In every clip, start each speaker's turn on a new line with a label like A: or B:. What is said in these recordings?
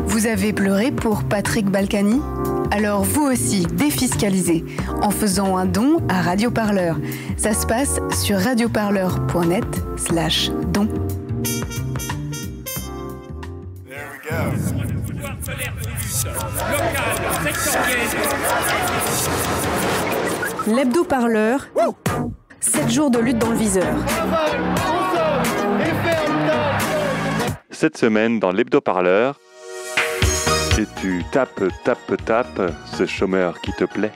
A: Vous avez pleuré pour Patrick Balkany ? Alors vous aussi, défiscalisez en faisant un don à Radio Parleur. Ça se passe sur radioparleur.net/don. L'hebdo Parleur, 7 jours de lutte dans le viseur.
B: Cette semaine, dans l'hebdo Parleur, et tu tapes ce chômeur qui te plaît.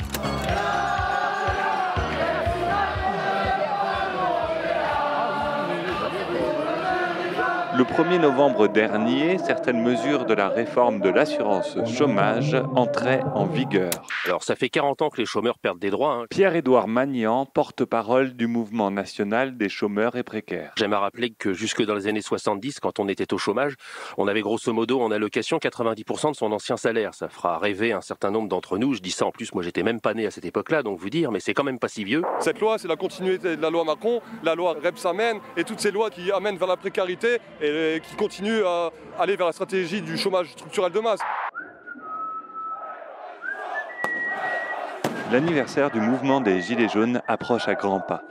B: Le 1er novembre dernier, certaines mesures de la réforme de l'assurance chômage entraient en vigueur.
C: Alors ça fait 40 ans que les chômeurs perdent des droits.
B: Pierre-Édouard Magnan, porte-parole du mouvement national des chômeurs et précaires.
C: J'aime à rappeler que jusque dans les années 70, quand on était au chômage, on avait grosso modo en allocation 90% de son ancien salaire. Ça fera rêver un certain nombre d'entre nous. Je dis ça en plus, moi j'étais même pas né à cette époque-là, donc vous dire, mais c'est quand même pas si vieux.
D: Cette loi, c'est la continuité de la loi Macron, la loi Rebsamen et toutes ces lois qui amènent vers la précarité et qui continuent à aller vers la stratégie du chômage structurel de masse.
B: L'anniversaire du mouvement des Gilets jaunes approche à grands pas.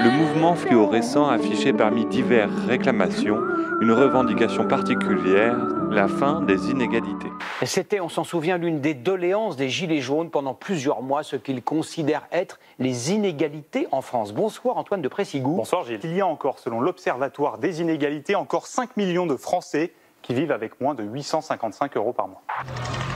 B: Le mouvement fluorescent affichait parmi diverses réclamations une revendication particulière, la fin des inégalités.
E: C'était, on s'en souvient, l'une des doléances des Gilets jaunes pendant plusieurs mois, ce qu'ils considèrent être les inégalités en France. Bonsoir Antoine de Pressigou.
F: Bonsoir Gilles. Il y a encore, selon l'Observatoire des inégalités, encore 5 millions de Français qui vivent avec moins de 855 € par mois.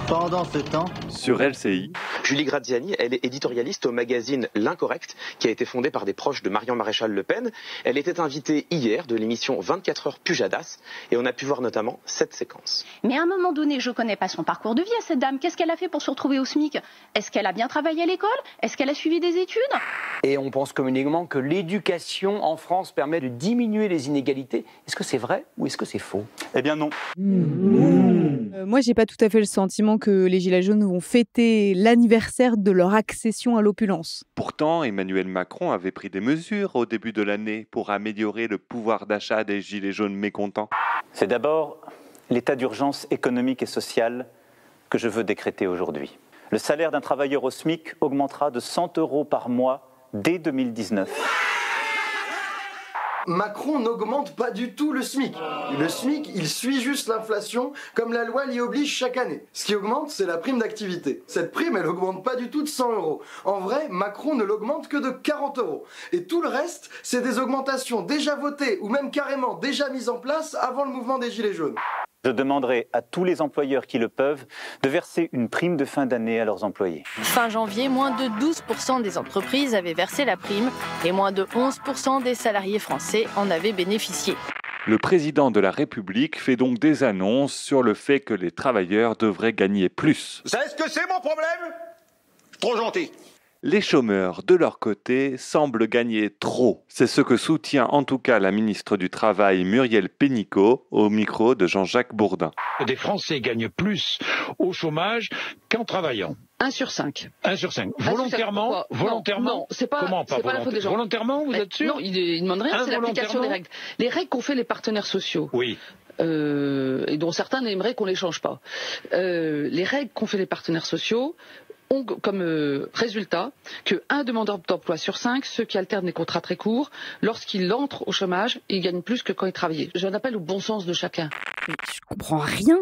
G: Pendant ce temps,
B: sur LCI,
H: Julie Graziani, elle est éditorialiste au magazine L'Incorrect, qui a été fondé par des proches de Marion Maréchal Le Pen. Elle était invitée hier de l'émission 24 heures Pujadas, et on a pu voir notamment cette séquence.
I: Mais à un moment donné, je ne connais pas son parcours de vie à cette dame. Qu'est-ce qu'elle a fait pour se retrouver au SMIC? Est-ce qu'elle a bien travaillé à l'école? Est-ce qu'elle a suivi des études?
E: Et on pense communément que l'éducation en France permet de diminuer les inégalités. Est-ce que c'est vrai ou est-ce que c'est faux?
F: Eh bien non.
J: Moi, j'ai pas tout à fait le sentiment que les Gilets jaunes vont fêter l'anniversaire de leur accession à l'opulence.
B: Pourtant, Emmanuel Macron avait pris des mesures au début de l'année pour améliorer le pouvoir d'achat des Gilets jaunes mécontents.
F: C'est d'abord l'état d'urgence économique et social que je veux décréter aujourd'hui. Le salaire d'un travailleur au SMIC augmentera de 100 € par mois dès 2019.
G: Macron n'augmente pas du tout le SMIC. Le SMIC, il suit juste l'inflation comme la loi l'y oblige chaque année. Ce qui augmente, c'est la prime d'activité. Cette prime, elle augmente pas du tout de 100 €. En vrai, Macron ne l'augmente que de 40 €. Et tout le reste, c'est des augmentations déjà votées ou même carrément déjà mises en place avant le mouvement des Gilets jaunes.
F: Je demanderai à tous les employeurs qui le peuvent de verser une prime de fin d'année à leurs employés.
K: Fin janvier, moins de 12% des entreprises avaient versé la prime et moins de 11% des salariés français en avaient bénéficié.
B: Le président de la République fait donc des annonces sur le fait que les travailleurs devraient gagner plus.
L: Vous savez ce que c'est mon problème? Trop gentil.
B: Les chômeurs, de leur côté, semblent gagner trop. C'est ce que soutient en tout cas la ministre du Travail Muriel Pénicaud au micro de Jean-Jacques Bourdin.
M: Des Français gagnent plus au chômage qu'en travaillant.
N: 1 sur 5.
M: 1 sur 5. Volontairement? Volontairement?
N: Non, c'est pas,
M: comment pas,
N: la faute des gens.
M: Volontairement, vous êtes sûr?
N: Non, il demande rien, c'est l'application des règles. Les règles qu'ont fait les partenaires sociaux.
M: Oui.
N: Et dont certains aimeraient qu'on les change pas. Les règles qu'ont fait les partenaires sociaux ont comme résultat qu'un demandeur d'emploi sur 5, ceux qui alternent des contrats très courts, lorsqu'ils entrent au chômage, ils gagnent plus que quand ils travaillaient. J'en appelle au bon sens de chacun.
O: Mais je comprends rien.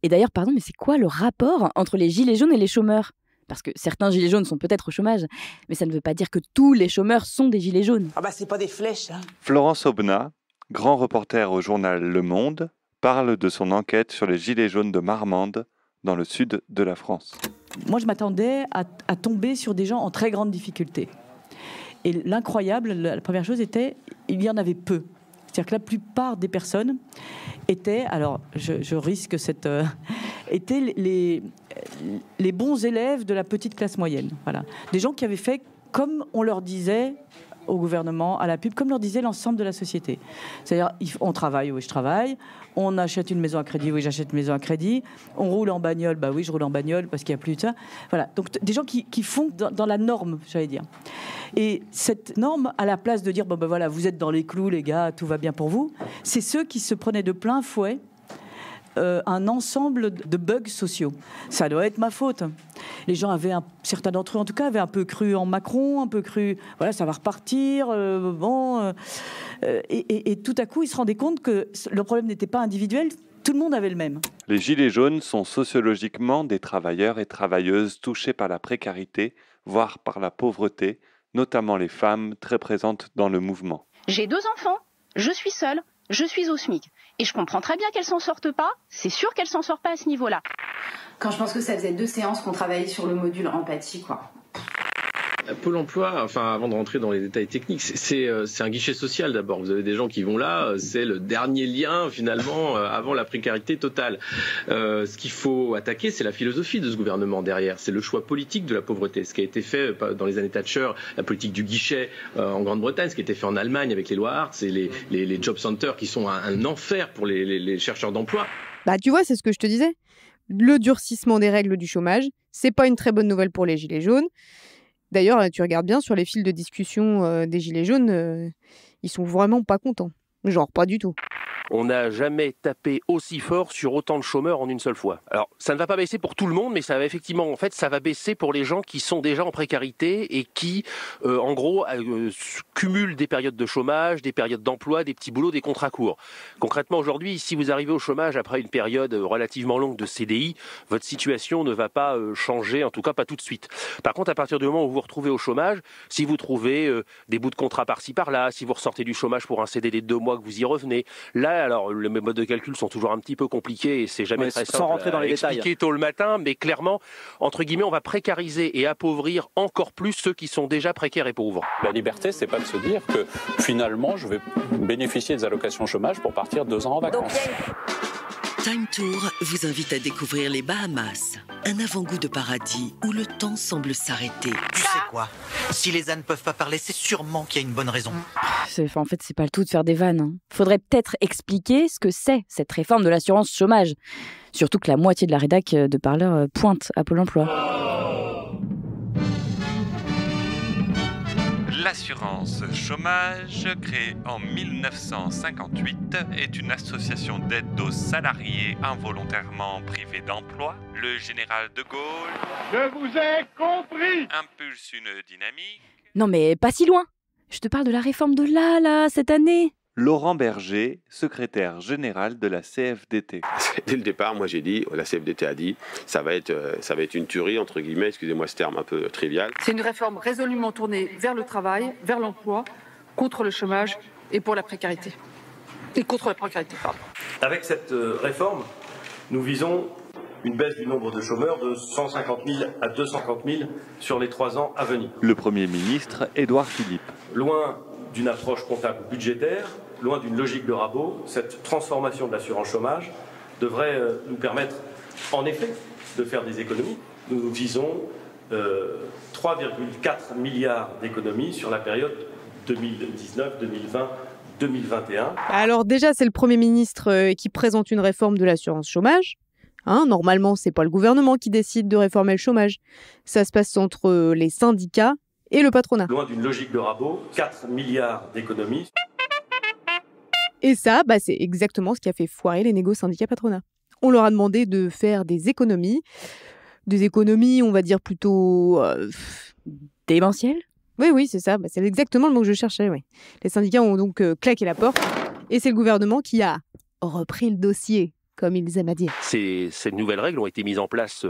O: Et d'ailleurs, pardon, mais c'est quoi le rapport entre les gilets jaunes et les chômeurs? Parce que certains gilets jaunes sont peut-être au chômage, mais ça ne veut pas dire que tous les chômeurs sont des gilets jaunes.
P: Ah bah c'est pas des flèches, hein.
B: Florence Aubenas, grand reporter au journal Le Monde, parle de son enquête sur les gilets jaunes de Marmande, dans le sud de la France.
Q: Moi, je m'attendais à tomber sur des gens en très grande difficulté. Et l'incroyable, la première chose était, il y en avait peu. C'est-à-dire que la plupart des personnes étaient, alors je risque cette... étaient les bons élèves de la petite classe moyenne. Voilà. Des gens qui avaient fait comme on leur disait au gouvernement, à la pub, comme leur disait l'ensemble de la société. C'est-à-dire, on travaille, oui, je travaille. On achète une maison à crédit, oui, j'achète une maison à crédit. On roule en bagnole, bah oui, je roule en bagnole parce qu'il n'y a plus de ça. Voilà, donc des gens qui font dans la norme, j'allais dire. Et cette norme, à la place de dire, bon ben voilà, vous êtes dans les clous, les gars, tout va bien pour vous, c'est ceux qui se prenaient de plein fouet un ensemble de bugs sociaux. Ça doit être ma faute. Les gens certains d'entre eux en tout cas, avaient un peu cru en Macron, un peu cru, voilà, ça va repartir, et tout à coup, ils se rendaient compte que le problème n'était pas individuel, tout le monde avait le même.
B: Les Gilets jaunes sont sociologiquement des travailleurs et travailleuses touchés par la précarité, voire par la pauvreté, notamment les femmes très présentes dans le mouvement.
I: J'ai 2 enfants, je suis seule, je suis au SMIC. Et je comprends très bien qu'elle s'en sorte pas, c'est sûr qu'elle s'en sort pas à ce niveau-là.
P: Quand je pense que ça faisait 2 séances qu'on travaillait sur le module empathie, quoi.
C: Pôle emploi, enfin avant de rentrer dans les détails techniques, c'est un guichet social d'abord. Vous avez des gens qui vont là, c'est le dernier lien finalement avant la précarité totale. Ce qu'il faut attaquer, c'est la philosophie de ce gouvernement derrière. C'est le choix politique de la pauvreté. Ce qui a été fait dans les années Thatcher, la politique du guichet en Grande-Bretagne, ce qui a été fait en Allemagne avec les lois Hartz et les job centers qui sont un enfer pour les chercheurs d'emploi.
J: Bah tu vois, c'est ce que je te disais. Le durcissement des règles du chômage, c'est pas une très bonne nouvelle pour les Gilets jaunes. D'ailleurs, tu regardes bien sur les fils de discussion des Gilets jaunes, ils sont vraiment pas contents. Genre, pas du tout.
C: On n'a jamais tapé aussi fort sur autant de chômeurs en une seule fois. Alors, ça ne va pas baisser pour tout le monde, mais ça va effectivement, en fait, ça va baisser pour les gens qui sont déjà en précarité et qui, en gros, cumulent des périodes de chômage, des périodes d'emploi, des petits boulots, des contrats courts. Concrètement, aujourd'hui, si vous arrivez au chômage après une période relativement longue de CDI, votre situation ne va pas changer, en tout cas pas tout de suite. Par contre, à partir du moment où vous vous retrouvez au chômage, si vous trouvez des bouts de contrat par-ci par-là, si vous ressortez du chômage pour un CDD de 2 mois que vous y revenez, là, alors les modes de calcul sont toujours un petit peu compliqués et c'est jamais très simple
E: sans rentrer dans les
C: expliquer tôt le matin, mais clairement, entre guillemets, on va précariser et appauvrir encore plus ceux qui sont déjà précaires et pauvres.
R: La liberté, c'est pas de se dire que finalement, je vais bénéficier des allocations chômage pour partir 2 ans en vacances.
S: Time Tour vous invite à découvrir les Bahamas, un avant-goût de paradis où le temps semble s'arrêter.
T: Tu sais quoi? Si les ânes ne peuvent pas parler, c'est sûrement qu'il y a une bonne raison.
O: En fait, c'est pas le tout de faire des vannes. Hein. Faudrait peut-être expliquer ce que c'est, cette réforme de l'assurance chômage. Surtout que la moitié de la rédac de Parleur pointe à Pôle emploi.
B: L'assurance chômage, créée en 1958, est une association d'aide aux salariés involontairement privés d'emploi. Le général de Gaulle,
L: Je vous ai compris,
B: impulse une dynamique.
O: Non mais pas si loin. Je te parle de la réforme de là, cette année.
B: Laurent Berger, secrétaire général de la CFDT.
U: Dès le départ, moi j'ai dit, la CFDT a dit, ça va être une tuerie, entre guillemets, excusez-moi ce terme un peu trivial.
N: C'est une réforme résolument tournée vers le travail, vers l'emploi, contre le chômage et pour la précarité. Et contre la précarité, pardon.
V: Avec cette réforme, nous visons une baisse du nombre de chômeurs de 150 000 à 250 000 sur les 3 ans à venir.
B: Le Premier ministre, Édouard Philippe.
V: Loin d'une approche comptable budgétaire, loin d'une logique de rabot, cette transformation de l'assurance chômage devrait nous permettre, en effet, de faire des économies. Nous visons 3,4 milliards d'économies sur la période 2019, 2020, 2021.
J: Alors déjà, c'est le Premier ministre qui présente une réforme de l'assurance chômage. Hein, normalement, c'est pas le gouvernement qui décide de réformer le chômage. Ça se passe entre les syndicats et le patronat.
V: Loin d'une logique de rabot, 4 milliards d'économies.
J: Et ça, c'est exactement ce qui a fait foirer les négos syndicats-patronat. On leur a demandé de faire des économies, on va dire plutôt
O: démentielles.
J: Oui, c'est ça. C'est exactement le mot que je cherchais. Oui. Les syndicats ont donc claqué la porte et c'est le gouvernement qui a repris le dossier, comme ils aiment à dire.
C: Ces nouvelles règles ont été mises en place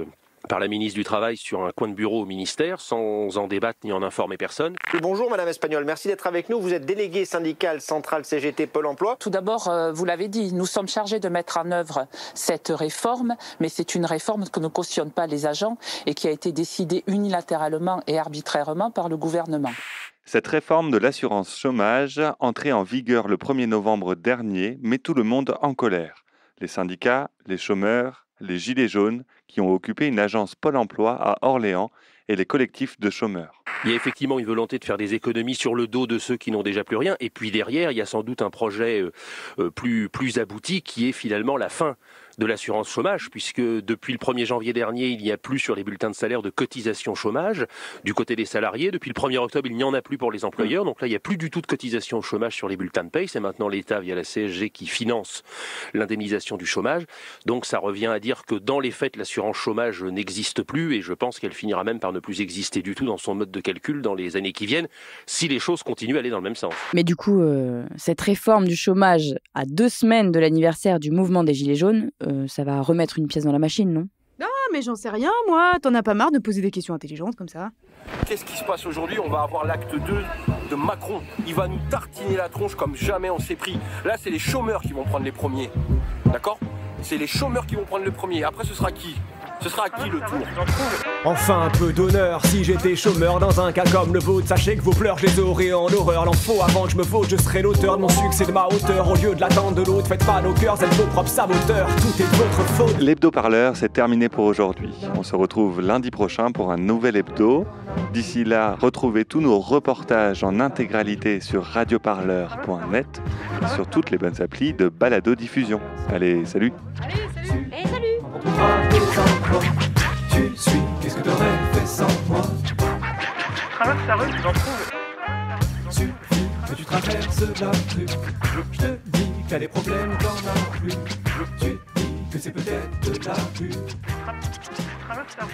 C: par la ministre du Travail sur un coin de bureau au ministère, sans en débattre ni en informer personne.
W: Bonjour Madame Espagnol, merci d'être avec nous. Vous êtes déléguée syndicale centrale CGT Pôle emploi.
X: Tout d'abord, vous l'avez dit, nous sommes chargés de mettre en œuvre cette réforme, mais c'est une réforme que ne cautionnent pas les agents et qui a été décidée unilatéralement et arbitrairement par le gouvernement.
B: Cette réforme de l'assurance chômage, entrée en vigueur le 1er novembre dernier, met tout le monde en colère. Les syndicats, les chômeurs, les Gilets jaunes qui ont occupé une agence Pôle emploi à Orléans et les collectifs de chômeurs.
C: Il y a effectivement une volonté de faire des économies sur le dos de ceux qui n'ont déjà plus rien. Et puis derrière, il y a sans doute un projet plus abouti qui est finalement la fin de l'assurance chômage, puisque depuis le 1er janvier dernier, il n'y a plus sur les bulletins de salaire de cotisation chômage du côté des salariés. Depuis le 1er octobre, il n'y en a plus pour les employeurs. Donc là, il n'y a plus du tout de cotisation au chômage sur les bulletins de paye. C'est maintenant l'État, via la CSG, qui finance l'indemnisation du chômage. Donc ça revient à dire que dans les faits, l'assurance chômage n'existe plus et je pense qu'elle finira même par ne plus exister du tout dans son mode de calcul dans les années qui viennent, si les choses continuent à aller dans le même sens.
O: Mais du coup, cette réforme du chômage à 2 semaines de l'anniversaire du mouvement des Gilets jaunes, ça va remettre une pièce dans la machine, non?
J: Ah, mais j'en sais rien, moi. T'en as pas marre de poser des questions intelligentes comme ça?
A: Qu'est-ce qui se passe aujourd'hui? On va avoir l'acte 2 de Macron. Il va nous tartiner la tronche comme jamais on s'est pris. Là, c'est les chômeurs qui vont prendre les premiers. D'accord? C'est les chômeurs qui vont prendre le premier. Après, ce sera qui? Ce sera à qui le tour?
D: Enfin un peu d'honneur, si j'étais chômeur dans un cas comme le vôtre, sachez que vos pleurs je les aurais en horreur. L'enfant avant que je me faute, je serai l'auteur de mon succès, de ma hauteur. Au lieu de l'attente de l'autre, faites pas nos cœurs, êtes vos propres saboteurs. Tout est de votre faute.
B: L'hebdo-parleur, c'est terminé pour aujourd'hui. On se retrouve lundi prochain pour un nouvel hebdo. D'ici là, retrouvez tous nos reportages en intégralité sur radioparleur.net et sur toutes les bonnes applis de balado-diffusion. Allez, salut!
J: Allez, salut!
G: Et salut!
D: Tu suis, qu'est-ce que t'aurais fait sans moi?
L: Traverse la rue, tu en trouves.
D: Suffit que tu traverses la rue. Je te dis que t'as des problèmes, t'en as plus. Tu dis que c'est peut-être de la rue.
L: Traverse la rue.